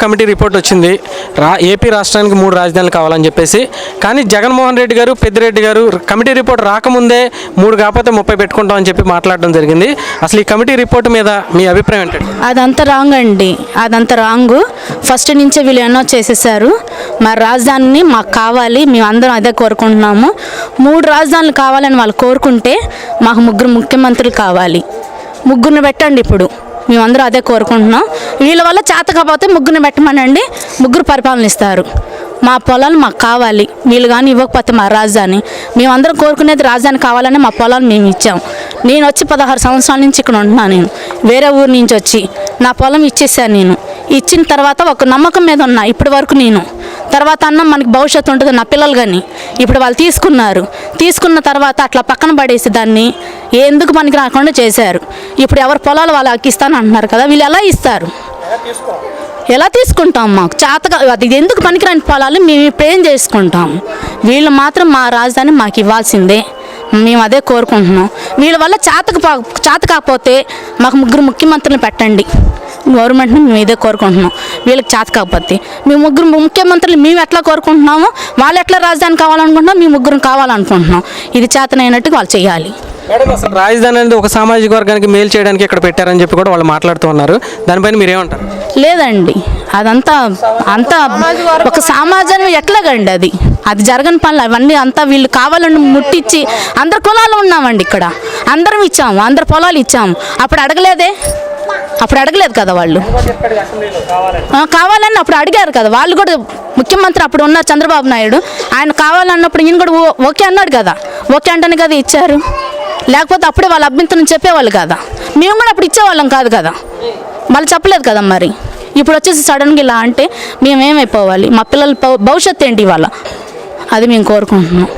Committee report వచ్చింది. AP రాష్ట్రానికి 3 రాజధానులు కావాలని చెప్పేసి. కానీ జగన్మోహన్ రెడ్డి గారు, పెద్దిరెడ్డి గారు కమిటీ రిపోర్ట్ రాకముందే 3 కాకపోతే 30 పెట్టుకుంటామని చెప్పి మాట్లాడడం జరిగింది. అసలు ఈ కమిటీ రిపోర్ట్ మీద మీ అభిప్రాయం ఏంటండి? అదంతా రాంగ్ అండి, అదంతా రాంగు. ఫస్ట్ నుంచే వీళ్ళు ఎన్నో చేసేసారు. మా రాజధానిని మాకు కావాలి, మేము అందరం అదే కోరుకుంటున్నాము. 3 రాజధానులు కావాలని వాళ్ళు కోరుకుంటే మాకు 3 ముఖ్యమంత్రులు కావాలి. 3 పెట్టండి, ఇప్పుడు మేమందరం అదే కోరుకుంటున్నాం. వీళ్ళ వల్ల చేత కాకపోతే 3 పెట్టమనండి, 3 పరిపాలన ఇస్తారు. మా పొలాలు మాకు కావాలి, వీళ్ళు కానీ ఇవ్వకపోతే మా రాజధాని, మేమందరం కోరుకునేది రాజధాని కావాలని మా పొలాలు మేము ఇచ్చాం. నేను వచ్చి 16 సంవత్సరాల నుంచి ఇక్కడ ఉంటున్నాను. నేను వేరే ఊరు నుంచి వచ్చి నా పొలం ఇచ్చేసాను. నేను ఇచ్చిన తర్వాత ఒక నమ్మకం మీద ఉన్నా ఇప్పటి వరకు. నేను తర్వాత అన్న మనకి భవిష్యత్తు ఉంటుంది నా పిల్లలు, కానీ ఇప్పుడు వాళ్ళు తీసుకున్న తర్వాత అట్లా పక్కన పడేసి దాన్ని ఎందుకు పనికి రాకుండా చేశారు. ఇప్పుడు ఎవరి పొలాలు వాళ్ళకి ఇస్తాను అంటున్నారు కదా, వీళ్ళు ఎలా ఇస్తారు? ఎలా తీసుకుంటాం? మాకు చేతగా అది ఎందుకు పనికిరాని పొలాలు మేము ఇప్పుడు ఏం చేసుకుంటాం? వీళ్ళు మాత్రం మా రాజధాని మాకు ఇవ్వాల్సిందే, మేము అదే కోరుకుంటున్నాం. వీళ్ళ వల్ల చేత కాకపోతే మాకు 3 ముఖ్యమంత్రులు పెట్టండి, గవర్నమెంట్ని మేము ఇదే కోరుకుంటున్నాం. వీళ్ళకి చేత కాకపోతే మేము 3 ముఖ్యమంత్రులు మేము ఎట్లా కోరుకుంటున్నామో వాళ్ళు ఎట్లా రాజధాని కావాలనుకుంటున్నాం, మేము 3 కావాలనుకుంటున్నాం. ఇది చేతనైనట్టు వాళ్ళు చేయాలి. మేడం, అసలు రాజధాని అనేది ఒక సామాజిక వర్గానికి మేలు చేయడానికి ఇక్కడ పెట్టారని చెప్పి కూడా వాళ్ళు మాట్లాడుతూ ఉన్నారు. దానిపైన మీరేమంటారు? లేదండి, అంతా ఒక సమాజం ఎట్లాగండి, అది జరగని పనులు అవన్నీ. అంతా వీళ్ళు కావాలని ముట్టించి అందరు కులాలు ఉన్నామండి ఇక్కడ, అందరం ఇచ్చాము, అందరు పొలాలు ఇచ్చాము. అప్పుడు అడగలేదు కదా వాళ్ళు, కావాలని అప్పుడు అడిగారు కదా వాళ్ళు కూడా. ముఖ్యమంత్రి అప్పుడు ఉన్న చంద్రబాబు నాయుడు ఆయన కావాలన్నప్పుడు ఈయన కూడా ఓకే అన్నాడు కదా, ఓకే అంటేనే కదా ఇచ్చారు. లేకపోతే అప్పుడే వాళ్ళ అభ్యంతరం చెప్పేవాళ్ళు కదా, మేము కూడా అప్పుడు ఇచ్చేవాళ్ళం కాదు కదా, వాళ్ళు చెప్పలేదు కదా. మరి ఇప్పుడు వచ్చేసి సడన్గా ఇలా అంటే మేమేమైపోవాలి? మా పిల్లల భవిష్యత్తు ఏంటి ఇవాళ? అది మేము కోరుకుంటున్నాం.